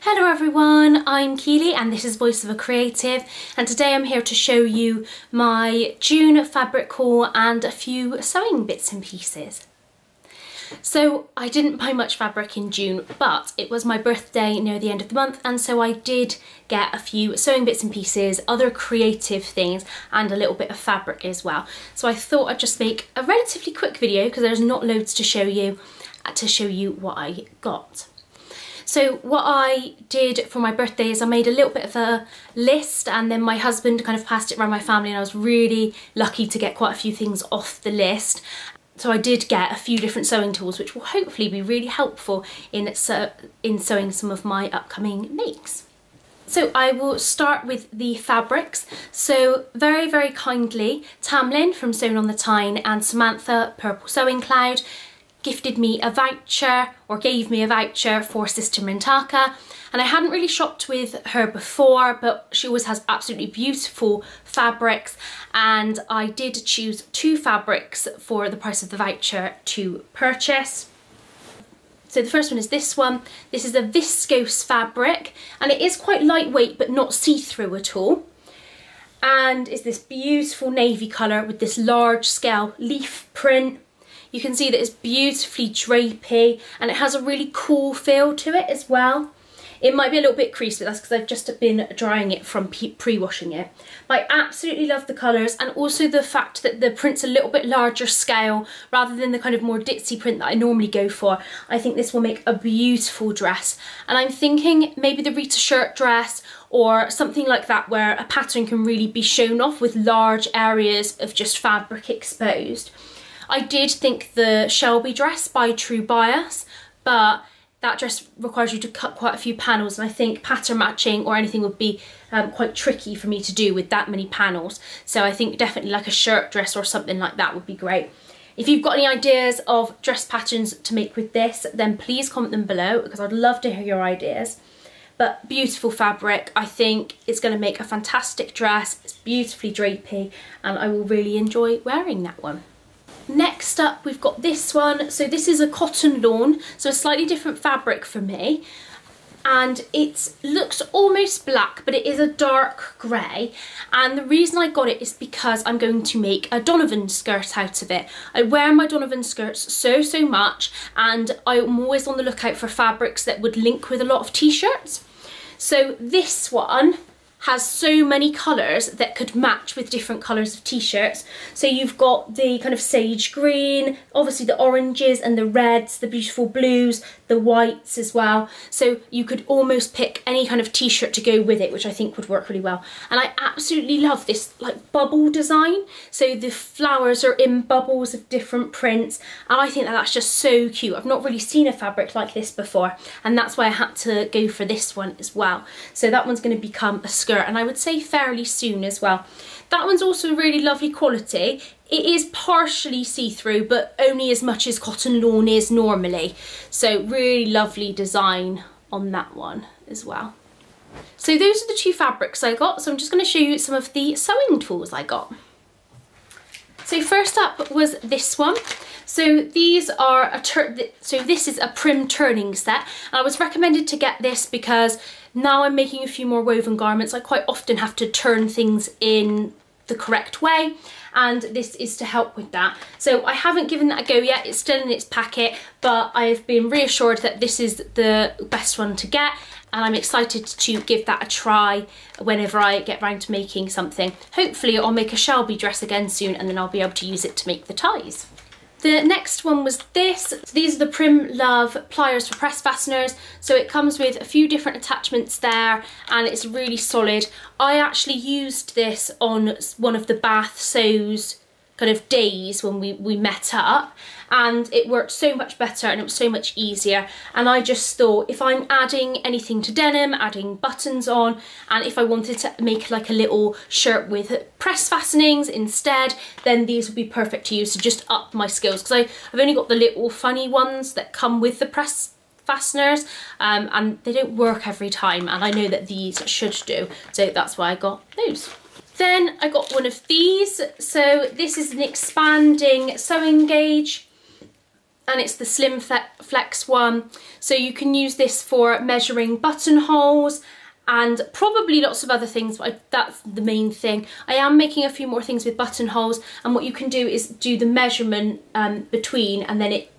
Hello everyone, I'm Kealy and this is Voice of a Creative, and today I'm here to show you my June fabric haul and a few sewing bits and pieces. So I didn't buy much fabric in June, but it was my birthday near the end of the month, and so I did get a few sewing bits and pieces, other creative things, and a little bit of fabric as well. So I thought I'd just make a relatively quick video because there's not loads to show you what I got. So what I did for my birthday is I made a little bit of a list, and then my husband kind of passed it around my family, and I was really lucky to get quite a few things off the list. So I did get a few different sewing tools which will hopefully be really helpful in sewing some of my upcoming makes. So I will start with the fabrics. So very, very kindly, Tamlin from Sewn on the Tyne and Samantha, Purple Sewing Cloud, gifted me a voucher, or gave me a voucher for Sister Mintaka, and I hadn't really shopped with her before, but she always has absolutely beautiful fabrics, and I did choose two fabrics for the price of the voucher to purchase. So the first one is this one. This is a viscose fabric, and it is quite lightweight but not see-through at all, and it's this beautiful navy colour with this large scale leaf print. You can see that it's beautifully drapey, and it has a really cool feel to it as well. It might be a little bit creased, but that's because I've just been drying it from pre-washing it. But I absolutely love the colours, and also the fact that the print's a little bit larger scale rather than the kind of more ditzy print that I normally go for. I think this will make a beautiful dress, and I'm thinking maybe the Rita shirt dress or something like that, where a pattern can really be shown off with large areas of just fabric exposed. I did think the Shelby dress by True Bias, but that dress requires you to cut quite a few panels, and I think pattern matching or anything would be quite tricky for me to do with that many panels. So I think definitely like a shirt dress or something like that would be great. If you've got any ideas of dress patterns to make with this, then please comment them below, because I'd love to hear your ideas. But beautiful fabric. I think it's going to make a fantastic dress. It's beautifully drapey, and I will really enjoy wearing that one. Next up, we've got this one. So this is a cotton lawn, so a slightly different fabric for me, and it looks almost black, but it is a dark grey, and the reason I got it is because I'm going to make a Donovan skirt out of it. I wear my Donovan skirts so much, and I'm always on the lookout for fabrics that would link with a lot of t-shirts. So this one has so many colours that could match with different colours of t-shirts. So you've got the kind of sage green, obviously the oranges and the reds, the beautiful blues, the whites as well. So you could almost pick any kind of t-shirt to go with it, which I think would work really well. And I absolutely love this like bubble design. So the flowers are in bubbles of different prints, and I think that that's just so cute. I've not really seen a fabric like this before, and that's why I had to go for this one as well. So that one's going to become a skirt, and I would say fairly soon as well. That one's also really lovely quality. It is partially see-through, but only as much as cotton lawn is normally. So really lovely design on that one as well. So those are the two fabrics I got. So I'm just going to show you some of the sewing tools I got. So first up was this one. So these are this is a prim turning set. And I was recommended to get this because now I'm making a few more woven garments. I quite often have to turn things in the correct way, and this is to help with that. So I haven't given that a go yet. It's still in its packet, but I have been reassured that this is the best one to get, and I'm excited to give that a try whenever I get round to making something. Hopefully I'll make a Shelby dress again soon, and then I'll be able to use it to make the ties. The next one was this. So these are the Prim Love pliers for press fasteners. So it comes with a few different attachments there, and it's really solid. I actually used this on one of the Bath Sews kind of days when we met up, and it worked so much better and it was so much easier. And I just thought, if I'm adding anything to denim, adding buttons on, and if I wanted to make like a little shirt with press fastenings instead, then these would be perfect to use to just up my skills, because I've only got the little funny ones that come with the press fasteners, and they don't work every time, and I know that these should do, so that's why I got those. Then I got one of these. So this is an expanding sewing gauge. and it's the Slimflex one. So you can use this for measuring buttonholes and probably lots of other things, but that's the main thing. I am making a few more things with buttonholes, and what you can do is do the measurement between, and then it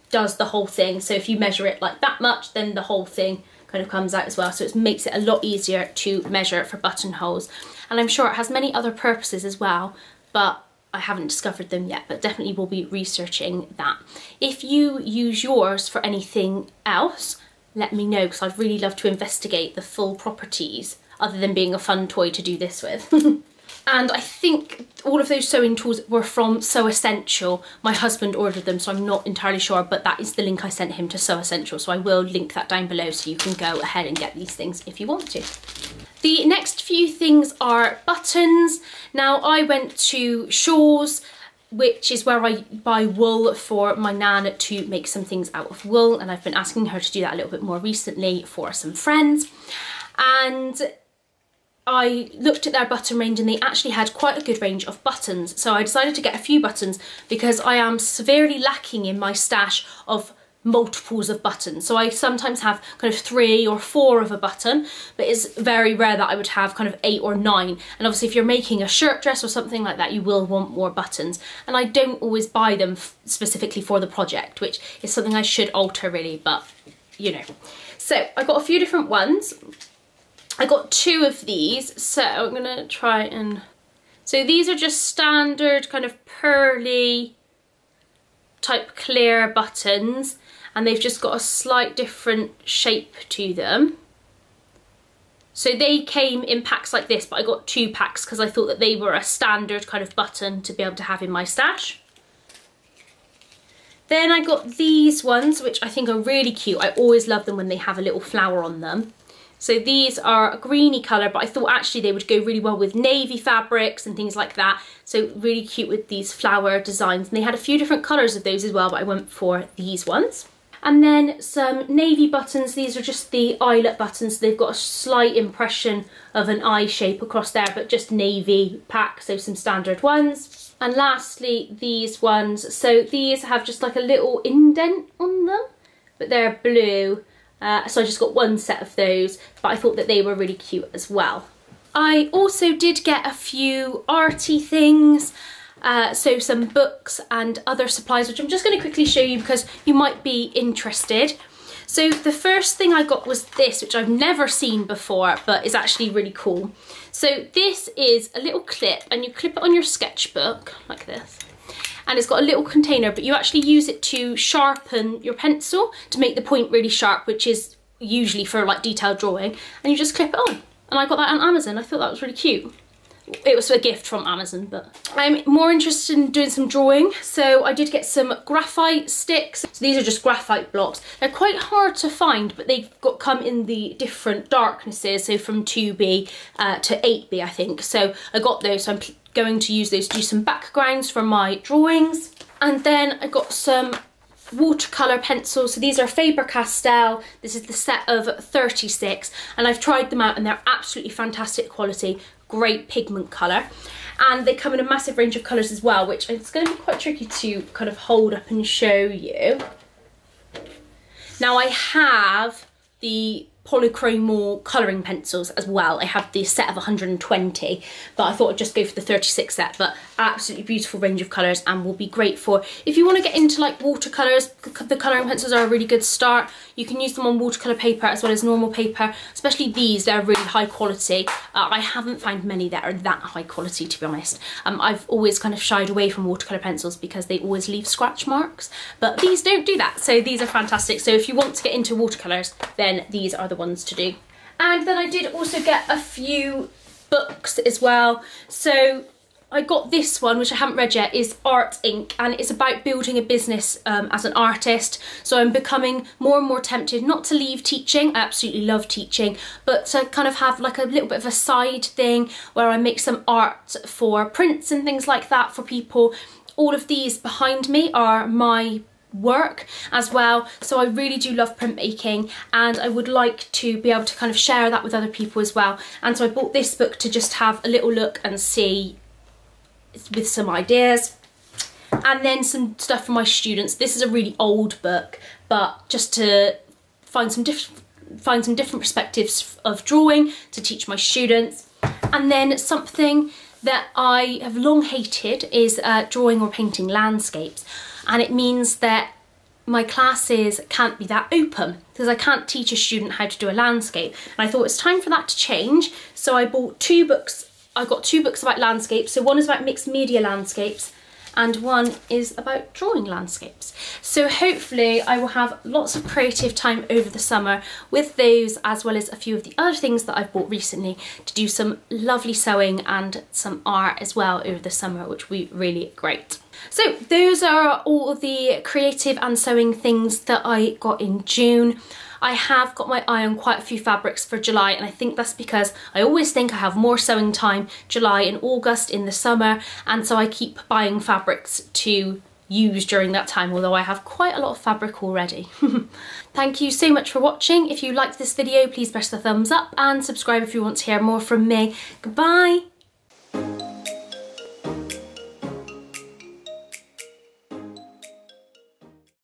does the whole thing. So if you measure it like that much, then the whole thing kind of comes out as well. So it makes it a lot easier to measure for buttonholes. And I'm sure it has many other purposes as well, but I haven't discovered them yet, but definitely will be researching that. If you use yours for anything else, let me know, because I'd really love to investigate the full properties other than being a fun toy to do this with. And I think all of those sewing tools were from Sew Essential. My husband ordered them, so I'm not entirely sure, but that is the link I sent him to Sew Essential, so I will link that down below so you can go ahead and get these things if you want to. The next few things are buttons. Now, I went to Shaw's, which is where I buy wool for my nan to make some things out of wool, and I've been asking her to do that a little bit more recently for some friends. And I looked at their button range, and they actually had quite a good range of buttons. So I decided to get a few buttons because I am severely lacking in my stash of multiples of buttons. So I sometimes have kind of 3 or 4 of a button, but it's very rare that I would have kind of 8 or 9. And obviously if you're making a shirt dress or something like that, you will want more buttons. And I don't always buy them specifically for the project, which is something I should alter really, but you know. So I got a few different ones. I got 2 of these, so I'm gonna try and... So these are just standard kind of pearly type clear buttons, and they've just got a slight different shape to them. So they came in packs like this, but I got 2 packs because I thought that they were a standard kind of button to be able to have in my stash. Then I got these ones, which I think are really cute. I always love them when they have a little flower on them. So these are a greeny colour, but I thought actually they would go really well with navy fabrics and things like that. So really cute with these flower designs. And they had a few different colours of those as well, but I went for these ones. And then some navy buttons. These are just the eyelet buttons. They've got a slight impression of an eye shape across there, but just navy pack, so some standard ones. And lastly, these ones. So these have just like a little indent on them, but they're blue. So I just got 1 set of those, but I thought that they were really cute as well. I also did get a few arty things, so some books and other supplies, which I'm just going to quickly show you because you might be interested. So the first thing I got was this, which I've never seen before, but is actually really cool. So this is a little clip, and you clip it on your sketchbook like this. And it's got a little container, but you actually use it to sharpen your pencil to make the point really sharp, which is usually for like detailed drawing, and you just clip it on. And I got that on Amazon. I thought that was really cute. It was a gift from Amazon, but I'm more interested in doing some drawing, so I did get some graphite sticks. So these are just graphite blocks. They're quite hard to find, but they've come in the different darknesses, so from 2B to 8B, I think. So I got those, so I'm going to use those to do some backgrounds for my drawings. And then I got some watercolour pencils. So these are Faber-Castell. This is the set of 36, and I've tried them out and they're absolutely fantastic quality, great pigment colour. And they come in a massive range of colours as well, which it's going to be quite tricky to kind of hold up and show you. Now I have the polychromal colouring pencils as well. I have the set of 120, but I thought I'd just go for the 36 set, but absolutely beautiful range of colours and will be great for if you want to get into like watercolours. The colouring pencils are a really good start. You can use them on watercolour paper as well as normal paper, especially these. They're really high quality. I haven't found many that are that high quality, to be honest. I've always kind of shied away from watercolour pencils because they always leave scratch marks, but these don't do that, so these are fantastic. So if you want to get into watercolours, then these are the ones to do. And then I did also get a few books as well. So I got this one, which I haven't read yet, is Art Inc, and it's about building a business as an artist. So I'm becoming more and more tempted not to leave teaching. I absolutely love teaching, but to kind of have like a little bit of a side thing where I make some art for prints and things like that for people. All of these behind me are my work as well, so I really do love printmaking, and I would like to be able to kind of share that with other people as well. And so I bought this book to just have a little look and see with some ideas. and then some stuff for my students. This is a really old book, but just to find some different perspectives of drawing to teach my students. And then something that I have long hated is drawing or painting landscapes, and it means that my classes can't be that open because I can't teach a student how to do a landscape, and I thought it's time for that to change. So I bought 2 books. I got 2 books about landscapes. So one is about mixed media landscapes and one is about drawing landscapes. So hopefully I will have lots of creative time over the summer with those, as well as a few of the other things that I've bought recently to do some lovely sewing and some art as well over the summer, which will be really great. So those are all of the creative and sewing things that I got in June. I have got my eye on quite a few fabrics for July, and I think that's because I always think I have more sewing time July and August in the summer, and so I keep buying fabrics to use during that time, although I have quite a lot of fabric already. Thank you so much for watching. If you liked this video, please press the thumbs up and subscribe if you want to hear more from me. Goodbye!